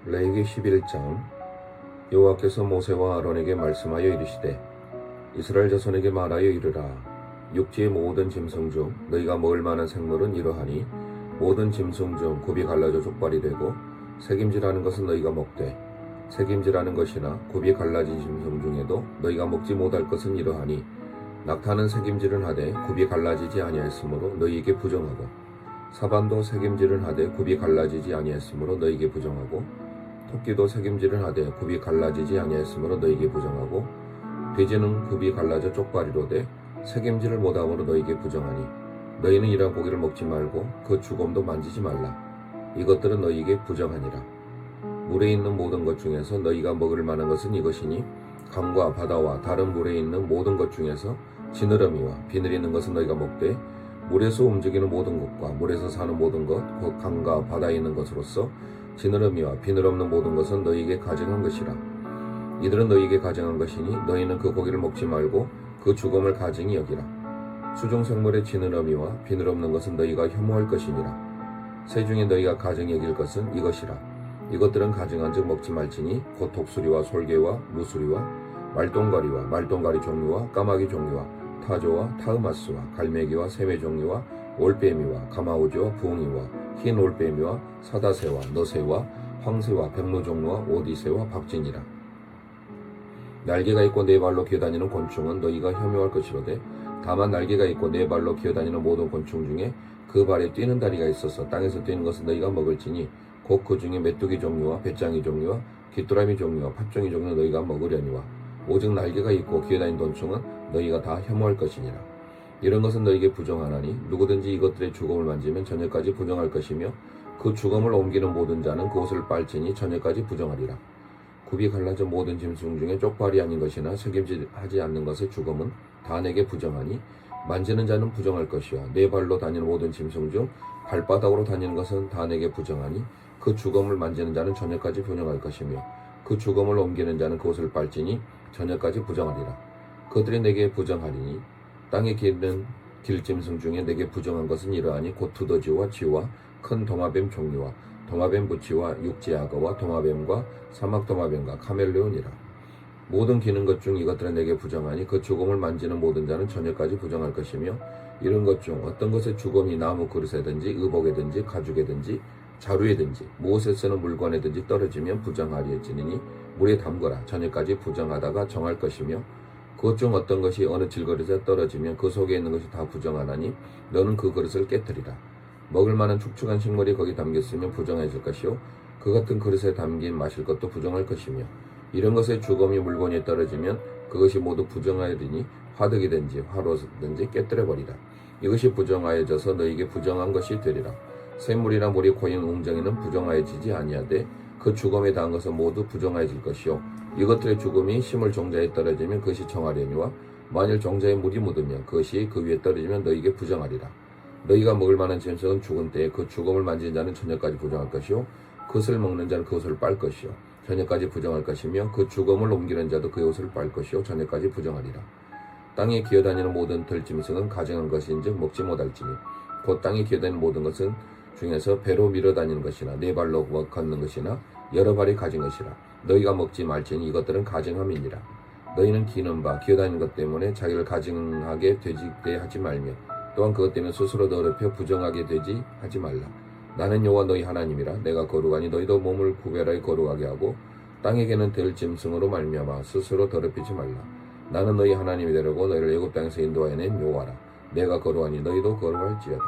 레위기 11장. 여호와께서 모세와 아론에게 말씀하여 이르시되 이스라엘 자손에게 말하여 이르라. 육지의 모든 짐승 중 너희가 먹을 만한 생물은 이러하니 모든 짐승 중 굽이 갈라져 족발이 되고 새김질하는 것은 너희가 먹되 새김질하는 것이나 굽이 갈라진 짐승 중에도 너희가 먹지 못할 것은 이러하니 낙타는 새김질은 하되 굽이 갈라지지 아니하였으므로 너희에게 부정하고 사반도 새김질은 하되 굽이 갈라지지 아니하였으므로 너희에게 부정하고 토끼도 새김질은 하되 굽이 갈라지지 아니하였으므로 너희에게 부정하고 돼지는 굽이 갈라져 쪽발이로되 새김질을 못함으로 너희에게 부정하니 너희는 이러한 고기를 먹지 말고 그 주검도 만지지 말라. 이것들은 너희에게 부정하니라. 물에 있는 모든 것 중에서 너희가 먹을 만한 것은 이것이니 강과 바다와 다른 물에 있는 모든 것 중에서 지느러미와 비늘 있는 것은 너희가 먹되 물에서 움직이는 모든 것과 물에서 사는 모든 것, 곧 강과 바다에 있는 것으로서 지느러미와 비늘 없는 모든 것은 너희에게 가증한 것이라. 이들은 너희에게 가증한 것이니 너희는 그 고기를 먹지 말고 그 죽음을 가증히 여기라. 수종생물의 지느러미와 비늘 없는 것은 너희가 혐오할 것이니라. 새 중에 너희가 가증히 여길 것은 이것이라. 이것들은 가증한즉 먹지 말지니 곧 독수리와 솔개와 무수리와 말똥가리와 말똥가리 종류와 까마귀 종류와 타조와 타흐마스와 갈매기와 새매 종류와 올빼미와 가마우지와 부엉이와 흰 올빼미와 사다새와 너새와 황새와 백로 종류와 오디새와 박진이라. 날개가 있고 네 발로 기어다니는 곤충은 너희가 혐오할 것이로되 다만 날개가 있고 네 발로 기어다니는 모든 곤충 중에 그 발에 뛰는 다리가 있어서 땅에서 뛰는 것은 너희가 먹을지니 곧 그 중에 메뚜기 종류와 배짱이 종류와 귀뚜라미 종류와 팥종이 종류 너희가 먹으려니와 오직 날개가 있고 기어다니는 곤충은 너희가 다 혐오할 것이니라. 이런 것은 너희에게 부정하나니 누구든지 이것들의 주검을 만지면 저녁까지 부정할 것이며 그 주검을 옮기는 모든 자는 그 옷을 빨지니 저녁까지 부정하리라. 굽이 갈라져 모든 짐승 중에 쪽발이 아닌 것이나 새김질하지 않는 것의 주검은 다 내게 부정하니 만지는 자는 부정할 것이요 네 발로 다니는 모든 짐승 중 발바닥으로 다니는 것은 다 내게 부정하니 그 주검을 만지는 자는 저녁까지 부정할 것이며 그 주검을 옮기는 자는 그 옷을 빨지니 저녁까지 부정하리라. 그들이 내게 부정하리니 땅에 기는 길짐승 중에 내게 부정한 것은 이러하니 곧 두더지와 쥐와 큰 도마뱀 종류와 도마뱀 부치와 육지 악어와 도마뱀과 사막 도마뱀과 카멜레온이라. 모든 기는 것 중 이것들은 내게 부정하니 그 주검을 만지는 모든 자는 저녁까지 부정할 것이며 이런 것 중 어떤 것의 주검이 나무 그릇에든지 의복에든지 가죽에든지 자루에든지 무엇에 쓰는 물건에든지 떨어지면 부정하리지니 물에 담거라. 저녁까지 부정하다가 정할 것이며 그것 중 어떤 것이 어느 질그릇에 떨어지면 그 속에 있는 것이 다 부정하나니 너는 그 그릇을 깨뜨리라. 먹을 만한 축축한 식물이 거기 담겼으면 부정해질 것이요 그 같은 그릇에 담긴 마실 것도 부정할 것이며 이런 것의 주검이 물건에 떨어지면 그것이 모두 부정하리니 화덕이든지 화로든지 깨뜨려버리라. 이것이 부정하여져서 너희에게 부정한 것이 되리라. 샘물이나 물이 고인 웅덩이는 부정하여지지 아니하되 그 주검에 닿은 것은 모두 부정하여질 것이요 이것들의 죽음이 심을 종자에 떨어지면 그것이 정하려니와 만일 종자에 물이 묻으면 그것이 그 위에 떨어지면 너희에게 부정하리라. 너희가 먹을 만한 짐승은 죽은 때에 그 죽음을 만지는 자는 저녁까지 부정할 것이요 그것을 먹는 자는 그 옷을 빨 것이요 저녁까지 부정할 것이며 그 죽음을 옮기는 자도 그 옷을 빨 것이요 저녁까지 부정하리라. 땅에 기어다니는 모든 들짐승은 가증한 것인즉 먹지 못할지니 곧 땅에 기어다니는 모든 것은 중에서 배로 밀어다니는 것이나 네 발로 걷는 것이나 여러 발이 가진 것이라. 너희가 먹지 말지니 이것들은 가증함이니라. 너희는 기는 바 기어다니는 것 때문에 자기를 가증하게 되지게 하지 말며 또한 그것 때문에 스스로 더럽혀 부정하게 되지 하지 말라. 나는 여호와 너희 하나님이라. 내가 거룩하니 너희도 몸을 구별하여 거룩하게 하고 땅에게는 될 짐승으로 말미암아 스스로 더럽히지 말라. 나는 너희 하나님이 되려고 너희를 애굽 땅에서 인도하여 낸 여호와라. 내가 거룩하니 너희도 거룩할지어다.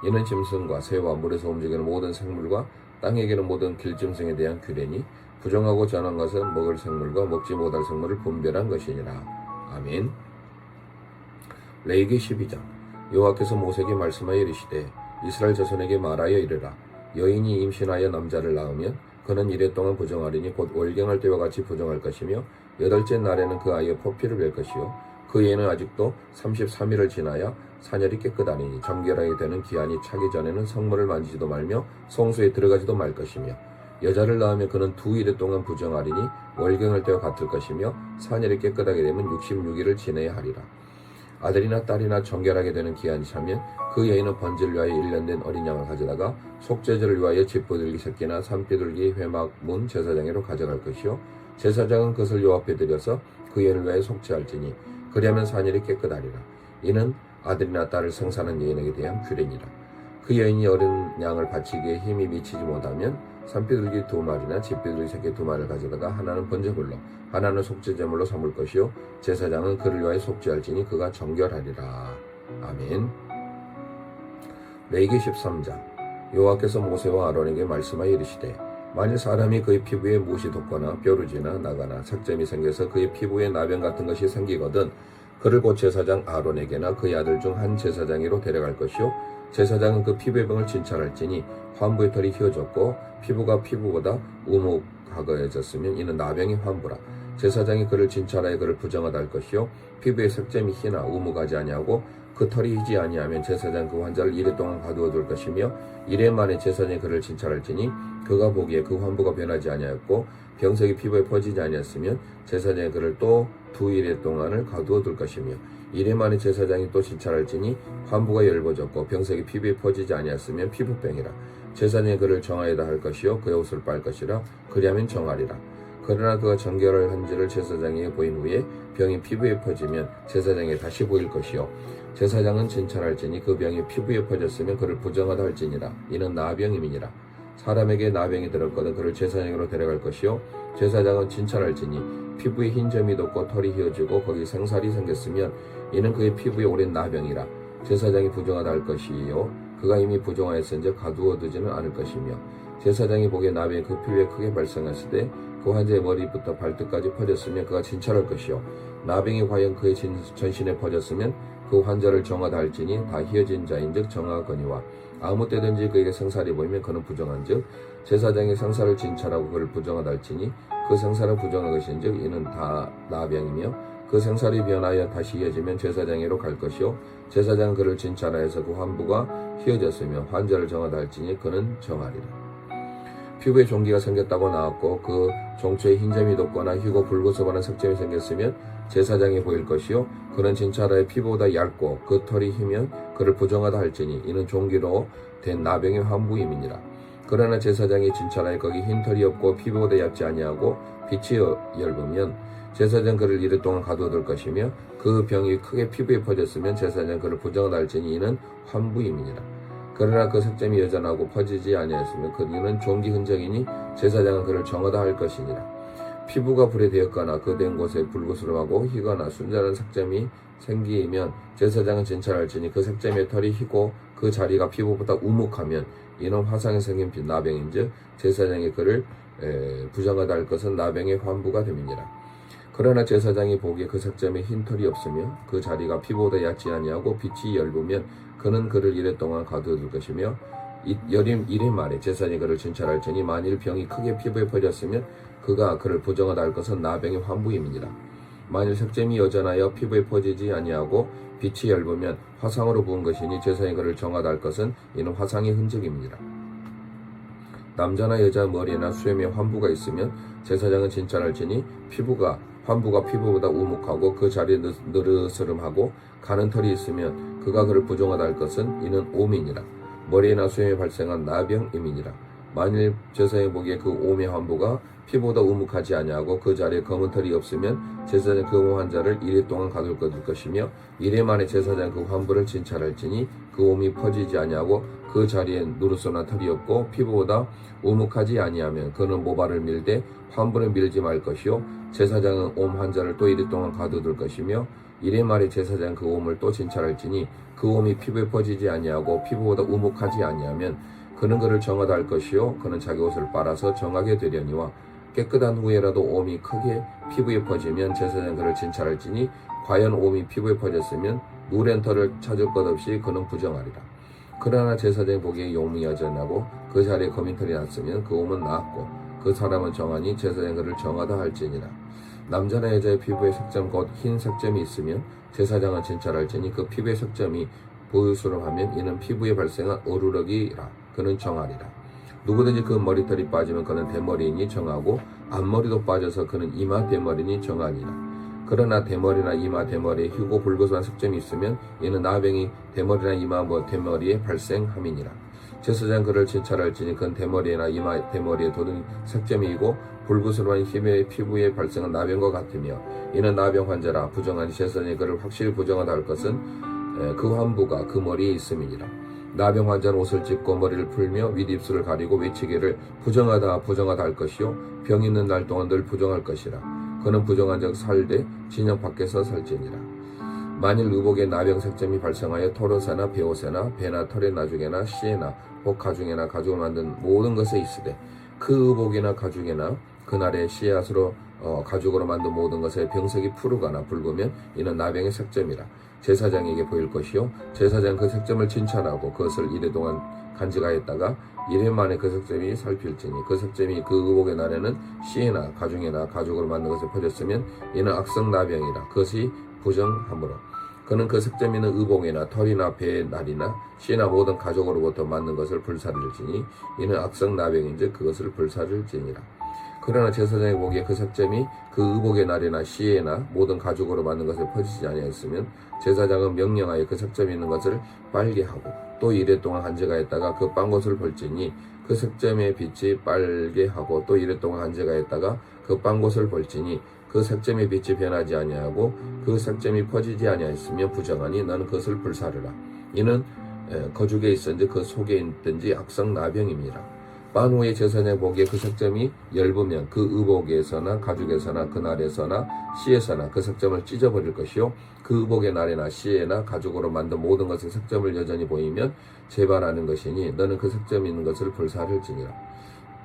이는 짐승과 새와 물에서 움직이는 모든 생물과 땅에 기는 모든 길짐승에 대한 규례니 부정하고 전한 것은 먹을 생물과 먹지 못할 생물을 분별한 것이니라. 아멘. 레위기 12장. 여호와께서 모세에게 말씀하여 이르시되 이스라엘 자손에게 말하여 이르라. 여인이 임신하여 남자를 낳으면 그는 이래 동안 부정하리니 곧 월경할 때와 같이 부정할 것이며 여덟째 날에는 그 아이의 포피를 뵐 것이요 그 애는 아직도 33일을 지나야 사녀리 깨끗하니니 정결하게 되는 기한이 차기 전에는 성물을 만지지도 말며 성소에 들어가지도 말 것이며 여자를 낳으면 그는 2일 동안 부정하리니 월경할 때와 같을 것이며 사녀리 깨끗하게 되면 66일을 지내야 하리라. 아들이나 딸이나 정결하게 되는 기한이 차면 그 여인은 번제를 위하여 1년 된 어린 양을 가져다가 속죄제를 위하여 집부들기 새끼나 산비둘기 회막문 제사장으로 가져갈 것이요 제사장은 그것을 여호와 앞에 드려서 그 여인을 위하여 속죄할지니 그리하면 산일이 깨끗하리라. 이는 아들이나 딸을 생사하는 여인에게 대한 규례니라. 그 여인이 어린 양을 바치기에 힘이 미치지 못하면 산비둘기 2마리나 집비둘기 새끼 2마리를 가져다가 하나는 번제물로 하나는 속죄제물로 삼을 것이요 제사장은 그를 위하여 속죄할지니 그가 정결하리라. 아멘. 레위기 13장. 여호와께서 모세와 아론에게 말씀하여 이르시되 만일 사람이 그의 피부에 못이 돋거나 뾰루지나 나가나 삭점이 생겨서 그의 피부에 나병 같은 것이 생기거든 그를 곧 제사장 아론에게나 그의 아들 중 한 제사장으로 데려갈 것이요 제사장은 그 피부의 병을 진찰할지니 환부의 털이 휘어졌고 피부가 피부보다 우묵하거해졌으면 이는 나병의 환부라. 제사장이 그를 진찰하여 그를 부정하다 할 것이요 피부에 색점이 희나 우묵하지 아니하고 그 털이 희지 아니하면 제사장 그 환자를 이래 동안 가두어 둘 것이며 이래 만에 제사장이 그를 진찰할지니 그가 보기에 그 환부가 변하지 아니하였고 병색이 피부에 퍼지지 아니했으면 제사장이 그를 또 2일 동안을 가두어 둘 것이며 이래 만에 제사장이 또 진찰할지니 환부가 엷어졌고 병색이 피부에 퍼지지 아니했으면 피부병이라. 제사장이 그를 정하여다 할 것이요 그의 옷을 빨 것이라. 그리하면 정하리라. 그러나 그가 정결을 한지를 제사장에게 보인 후에 병이 피부에 퍼지면 제사장에게 다시 보일 것이요 제사장은 진찰할지니 그 병이 피부에 퍼졌으면 그를 부정하다 할지니라. 이는 나병임이니라. 사람에게 나병이 들었거든 그를 제사장으로 데려갈 것이요 제사장은 진찰할지니 피부에 흰 점이 돋고 털이 휘어지고 거기 생살이 생겼으면 이는 그의 피부에 오랜 나병이라. 제사장이 부정하다 할 것이요 그가 이미 부정하였은즉 가두어 두지는 않을 것이며 제사장이 보기에 나병이 그 피부에 크게 발생했을 때 그 환자의 머리부터 발끝까지 퍼졌으면 그가 진찰할 것이요 나병이 과연 그의 전신에 퍼졌으면 그 환자를 정하다 할지니 다 휘어진 자인즉 정하거니와 아무 때든지 그에게 생살이 보이면 그는 부정한즉 제사장이 생살을 진찰하고 그를 부정하다 할지니 그 생살은 부정한 것인즉 이는 다 나병이며 그 생살이 변하여 다시 휘어지면 제사장으로 갈 것이요 제사장은 그를 진찰하여서 그 환부가 휘어졌으며 환자를 정하다 할지니 그는 정하리라. 피부에 종기가 생겼다고 나왔고 그 종초에 흰점이 돋거나 휘고 붉어서거나 색점이 생겼으면 제사장이 보일 것이요 그는 진찰하여 피부보다 얇고 그 털이 희면 그를 부정하다 할지니 이는 종기로 된 나병의 환부임이니라. 그러나 제사장이 진찰하여 거기 흰 털이 없고 피부보다 얇지 아니하고 빛이 엷으면 제사장 그를 이르 동안 가두어둘 것이며 그 병이 크게 피부에 퍼졌으면 제사장 그를 부정하다 할지니 이는 환부임이니라. 그러나 그 색점이 여전하고 퍼지지 아니하였으면 그는 종기 흔적이니 제사장은 그를 정하다 할 것이니라. 피부가 불에 되었거나 그 된 곳에 불구스름하고 희거나 순전한 색점이 생기면 제사장은 진찰할지니 그 색점의 털이 희고 그 자리가 피부보다 우묵하면 이는 화상에 생긴 나병인즉 제사장이 그를 부정하다 할 것은 나병의 환부가 됨이니라. 그러나 제사장이 보기에 그 색점에 흰 털이 없으며 그 자리가 피부보다 얕지 아니하고 빛이 엷으면 그는 그를 이래 동안 가두어 둘 것이며 여림 1일 만에 제사장이 그를 진찰할지니 만일 병이 크게 피부에 퍼졌으면 그가 그를 부정하다 할 것은 나병의 환부임이니라. 만일 색점이 여전하여 피부에 퍼지지 아니하고 빛이 엷으면 화상으로 부은 것이니 제사장이 그를 정하다 할 것은 이는 화상의 흔적임이니라. 남자나 여자 머리나 수염에 환부가 있으면 제사장은 진찰할지니 환부가 피부보다 우묵하고 그 자리에 느르스름하고 가는 털이 있으면 그가 그를 부정하다 할 것은 이는 오민이라. 머리나 수염에 발생한 나병임이니라. 만일 제사장이 보기에 그 오미 환부가 피부보다 우묵하지 아니하고 그 자리에 검은 털이 없으면 제사장이 그 환자를 1일 동안 가둘 것이며 1일 만에 제사장이 그 환부를 진찰할지니 그 옴이 퍼지지 아니하고 그 자리에 누르소나 털이 없고 피부보다 우묵하지 아니하면 그는 모발을 밀되 환부를 밀지 말 것이요 제사장은 옴 환자를 또 1일 동안 가둬둘 것이며 1일 만에 제사장은 그 옴을 또 진찰할지니 그 옴이 피부에 퍼지지 아니하고 피부보다 우묵하지 아니하면 그는 그를 정하다 할 것이요 그는 자기 옷을 빨아서 정하게 되려니와 깨끗한 후에라도 옴이 크게 피부에 퍼지면 제사장은 그를 진찰할지니 과연 옴이 피부에 퍼졌으면 누런 털을 찾을 것 없이 그는 부정하리라. 그러나 제사장이 보기에 옴이 여전하고 그 자리에 거민 털이 났으면 그 옴은 나았고 그 사람은 정하니 제사장이 그를 정하다 할지니라. 남자나 여자의 피부에 색점 곧 흰 색점이 있으면 제사장은 진찰할지니 그 피부의 색점이 보유스름하면 이는 피부에 발생한 어루럭이라. 그는 정하리라. 누구든지 그 머리털이 빠지면 그는 대머리이니 정하고 앞머리도 빠져서 그는 이마 대머리니 정하니라. 그러나 대머리나 이마 대머리에 희고 붉으스한 색점이 있으면 이는 나병이 대머리나 이마 대머리에 발생함이니라. 제사장 그를 진찰할지니 그는 대머리나 이마 대머리에 돋은 색점이고 붉으스러운 힘의 피부에 발생한 나병과 같으며 이는 나병 환자라. 부정하니 제사장이 그를 확실히 부정하다 할 것은 그 환부가 그 머리에 있음이니라. 나병 환자는 옷을 찢고 머리를 풀며 윗입술을 가리고 외치기를 부정하다 부정하다 할 것이요 병 있는 날 동안 늘 부정할 것이라. 그는 부정한 적 살되 진영 밖에서 살지니라. 만일 의복에 나병 색점이 발생하여 털옷에나 베옷에나 배나 털의 나중에나 씨에나 혹 가중에나 가죽을 만든 모든 것에 있으되 그 의복이나 가죽에나 그날의 씨앗으로 가죽으로 만든 모든 것에 병색이 푸르거나 붉으면 이는 나병의 색점이라. 제사장에게 보일 것이요 제사장 그 색점을 진찰하고 그것을 이래 동안 간직하였다가 이래 만에 그 색점이 살필지니 그 색점이 그 의복의 날에는 씨에나 가중에나 가죽으로 만든 것에 퍼졌으면 이는 악성 나병이라. 그것이 부정하므로 그는 그 색점 있는 의복이나 털이나 배의 날이나 씨나 모든 가죽으로부터 만든 것을 불사를지니 이는 악성 나병인즉 그것을 불사를지니라. 그러나 제사장의 보기에 그 색점이 그 의복의 날이나 씨에나 모든 가죽으로 만든 것에 퍼지지 아니하였으면 제사장은 명령하여 그 색점이 있는 것을 빨게 하고 또 이래 동안 간직하였다가 그 빤것을 벌지니 그 색점의 빛이 빨게 하고 또 이래 동안 간직하였다가 그 빤것을 벌지니 그 색점의 빛이 변하지 아니하고 그 색점이 퍼지지 아니하였으며 부정하니 너는 그것을 불사르라. 이는 거죽에 있었는지 그 속에 있든지 악성 나병입니다. 빤 후에 제사장 보기에 그 색점이 엷으면 그 의복에서나 가죽에서나 그날에서나 씨에서나 그 색점을 찢어버릴 것이요 그 의복의 날에나 씨에나 가죽으로 만든 모든 것의 색점을 여전히 보이면 재발하는 것이니 너는 그 색점이 있는 것을 불사를지니라.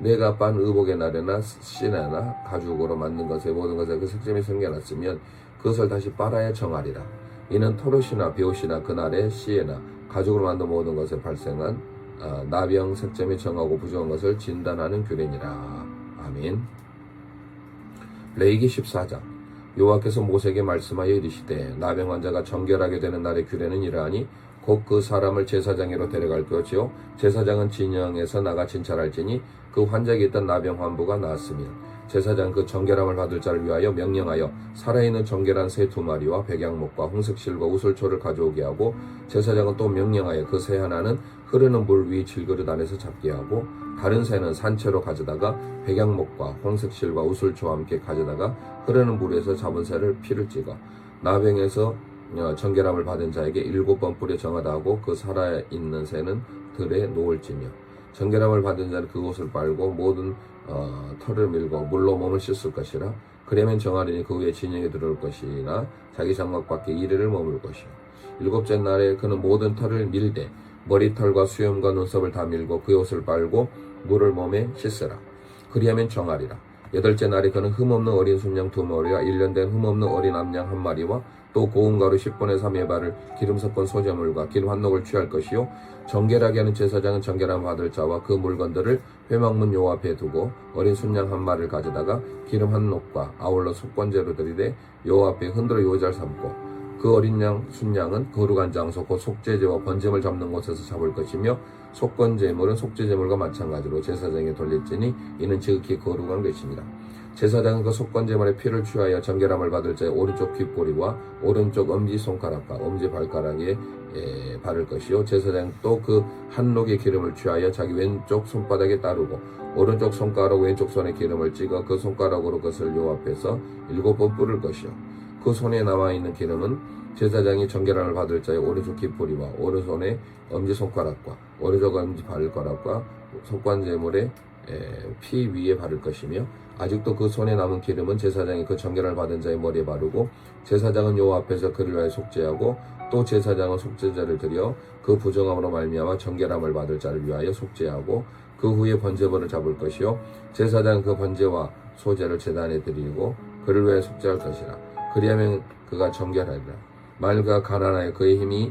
내가 빤 의복의 날에나 씨나 가죽으로 만든 것의 모든 것에 그 색점이 생겨났으면 그것을 다시 빨아야 정하리라. 이는 털옷이나 베옷이나 그날의 씨에나 가죽으로 만든 모든 것에 발생한 나병 색점이 정하고 부정한 것을 진단하는 규례니라. 아멘. 레위기 14장. 여호와께서 모세에게 말씀하여 이르시되 나병 환자가 정결하게 되는 날의 규례는 이러하니 곧 그 사람을 제사장으로 데려갈 것이요 제사장은 진영에서 나가 진찰할지니 그 환자에게 있던 나병 환부가 나았으면 제사장 그 정결함을 받을 자를 위하여 명령하여 살아있는 정결한 새 2마리와 백양목과 홍색실과 우슬초를 가져오게 하고 제사장은 또 명령하여 그 새 하나는 흐르는 물 위 질그릇 안에서 잡게 하고 다른 새는 산채로 가져다가 백양목과 홍색실과 우슬초와 함께 가져다가 흐르는 물에서 잡은 새를 피를 찍어 나병에서 정결함을 받은 자에게 7번 뿌려 정하다 하고 그 살아있는 새는 들에 놓을지며 정결함을 받은 자는 그곳을 빨고 모든 털을 밀고 물로 몸을 씻을 것이라. 그러면 정하리니 그 후에 진영에 들어올 것이나 자기 장막 밖에 이래를 머물 것이요 7째 날에 그는 모든 털을 밀되 머리털과 수염과 눈썹을 다 밀고 그 옷을 빨고 물을 몸에 씻으라. 그리하면 정하리라. 8째 날에 그는 흠없는 어린 순양 2마리와 1년 된 흠없는 어린 암양 1마리와 또 고운 가루 10분의 3의 발을 기름 섞은 소재물과 긴 환옥을 취할 것이요 정결하게 하는 제사장은 정결함 받을 자와 그 물건들을 회막문 요 앞에 두고 어린 순양 1마리를 가져다가 기름 한녹과 아울러 속건제로 드리되 요 앞에 흔들어 요잘 삼고 그 어린 양 순양은 거룩한 장소 곧 속죄제와 번제물 잡는 곳에서 잡을 것이며 속건제물은 속죄제물과 마찬가지로 제사장에 돌릴지니 이는 지극히 거룩한 것입니다. 제사장은 그 속건제물의 피를 취하여 정결함을 받을 자의 오른쪽 귓보리와 오른쪽 엄지손가락과 엄지발가락에 바를 것이요 제사장 또 그 한녹의 기름을 취하여 자기 왼쪽 손바닥에 따르고 오른쪽 손가락 왼쪽 손에 기름을 찍어 그 손가락으로 그것을 요 앞에서 7번 뿌릴 것이요 그 손에 남아있는 기름은 제사장이 정결함을 받을 자의 오른쪽 귓보리와 오른손의 엄지손가락과 오른쪽 엄지발가락과 속건제물의 피 위에 바를 것이며 아직도 그 손에 남은 기름은 제사장이 그 정결함을 받은 자의 머리에 바르고 제사장은 요 앞에서 그를 위하여 속죄하고 또 제사장은 속죄제를 드려 그 부정함으로 말미암아 정결함을 받을 자를 위하여 속죄하고 그 후에 번제물을 잡을 것이요 제사장은 그 번제와 소제를 제단에 드리고 그를 위하여 속죄할 것이라. 그리하면 그가 정결하리라. 만일 그가 가난하여 그의 힘이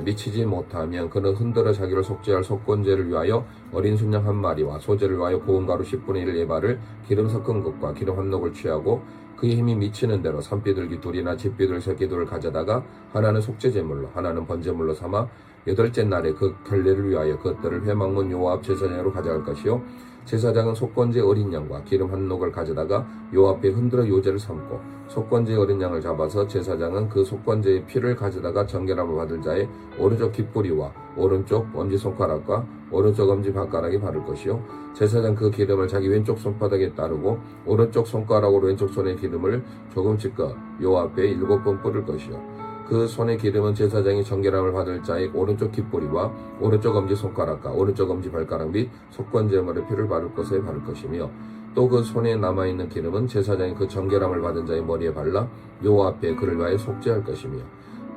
미치지 못하면 그는 흔들어 자기를 속죄할 속건제를 위하여 어린 순양 1마리와 소제를 위하여 고운 가루 10분의 1 예발을 기름 섞은 것과 기름 한녹을 취하고 그의 힘이 미치는 대로 산비둘기 2이나 집비둘 새끼 2를 가져다가 하나는 속죄제물로 하나는 번제물로 삼아 8째 날에 그 결례를 위하여 그것들을 회막문 요 앞 제사장으로 가져갈 것이요 제사장은 속건제 어린 양과 기름 한 녹을 가져다가 요 앞에 흔들어 요제를 삼고 속건제 어린 양을 잡아서 제사장은 그 속건제의 피를 가져다가 정결함을 받을 자의 오른쪽 깃뿌리와 오른쪽 엄지손가락과 오른쪽 엄지발가락에 바를 것이요 제사장 그 기름을 자기 왼쪽 손바닥에 따르고 오른쪽 손가락으로 왼쪽 손의 기름을 조금씩 요 앞에 7번 뿌릴 것이요 그 손의 기름은 제사장이 정결함을 받을 자의 오른쪽 깃뿌리와 오른쪽 엄지손가락과 오른쪽 엄지발가락 및 속건제물의 피를 바를 것에 바를 것이며 또 그 손에 남아있는 기름은 제사장이 그 정결함을 받은 자의 머리에 발라 요 앞에 그를 위하여 속죄할 것이며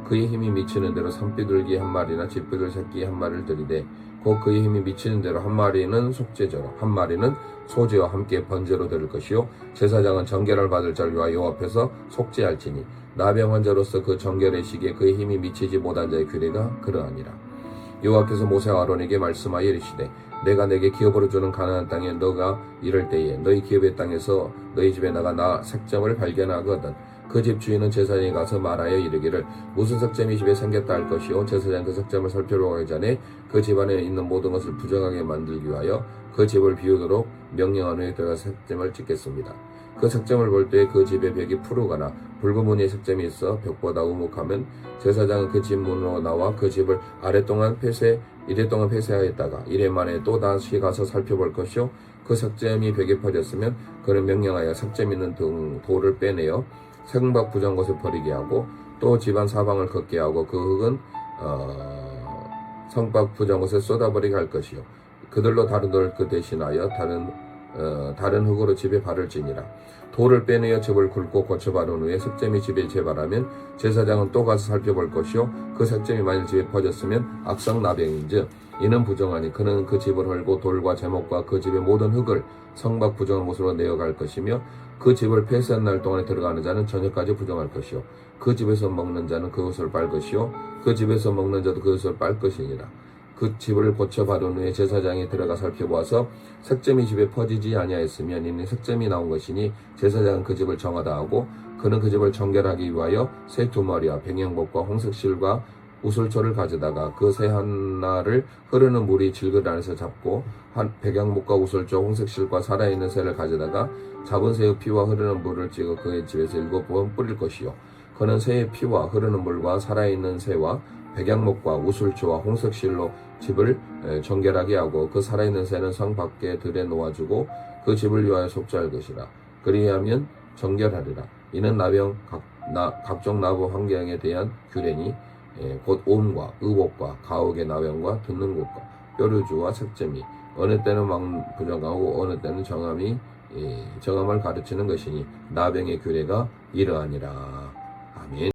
그의 힘이 미치는 대로 산비둘기 한 마리나 쥐비둘 새끼 한 마리를 들이되 곧 그의 힘이 미치는 대로 한 마리는 속죄제로 한 마리는 소제와 함께 번제로 드릴 것이요 제사장은 정결을 받을 자를 위하여 요 앞에서 속죄할지니 나병 환자로서 그 정결의 시기에 그의 힘이 미치지 못한 자의 규례가 그러하니라. 여호와께서 모세와 아론에게 말씀하여 이르시되 내가 내게 기업으로 주는 가나안 땅에 너가 이를 때에 너희 기업의 땅에서 너희 집에 나가 나 색점을 발견하거든 그 집 주인은 제사장이 가서 말하여 이르기를 무슨 색점이 집에 생겼다 할 것이요 제사장 그 색점을 살펴보기 전에 그 집안에 있는 모든 것을 부정하게 만들기 위하여 그 집을 비우도록 명령한 후에 그가 색점을 찍겠습니다. 그 색점을 볼 때 그 집의 벽이 푸르거나 붉은 무늬의 색점이 있어 벽보다 우묵하면 제사장은 그 집 문으로 나와 그 집을 이래 동안 폐쇄하였다가 이래 만에 또 다시 가서 살펴볼 것이요 그 색점이 벽에 퍼졌으면 그는 명령하여 색점 있는 돌을 빼내어 생박 부정 것을 버리게 하고 또 집안 사방을 걷게 하고 그 흙은 성박 부정 것을 쏟아버리게 할 것이요 그들로 다른 돌을 그 대신하여 다른 흙으로 집에 바를지니라. 돌을 빼내어 집을 굵고 고쳐 바른 후에 색점이 집에 재발하면 제사장은 또 가서 살펴볼 것이요 그 색점이 만일 집에 퍼졌으면 악성 나병인즉 이는 부정하니 그는 그 집을 헐고 돌과 제목과 그 집의 모든 흙을 성박 부정한 곳으로 내어갈 것이며 그 집을 폐쇄한 날 동안에 들어가는 자는 저녁까지 부정할 것이요 그 집에서 먹는 자는 그것을 빨 것이요 그 집에서 먹는 자도 그것을 빨 것이니라. 그 집을 고쳐 바른 후에 제사장이 들어가 살펴보아서 색점이 집에 퍼지지 아니하였으면 이는 색점이 나온 것이니 제사장은 그 집을 정하다 하고 그는 그 집을 정결하기 위하여 새 2마리와 백양복과 홍색실과 우슬초를 가져다가 그 새 하나를 흐르는 물이 질그릇 안에서 잡고 백양목과 우슬초 홍색실과 살아있는 새를 가져다가 잡은 새의 피와 흐르는 물을 찍어 그의 집에서 7번 뿌릴 것이요 그는 새의 피와 흐르는 물과 살아있는 새와 백양목과 우슬초와 홍색실로 집을 정결하게 하고 그 살아있는 새는 성 밖에 들에 놓아주고 그 집을 위하여 속죄할 것이라. 그리하면 정결하리라. 이는 나병 각종 나부 환경에 대한 규례니 곧 온과 의복과 가옥의 나병과 듣는 곳과 뼈류주와 색점이 어느 때는 부정하고 어느 때는 정함을 가르치는 것이니 나병의 규례가 이러하니라.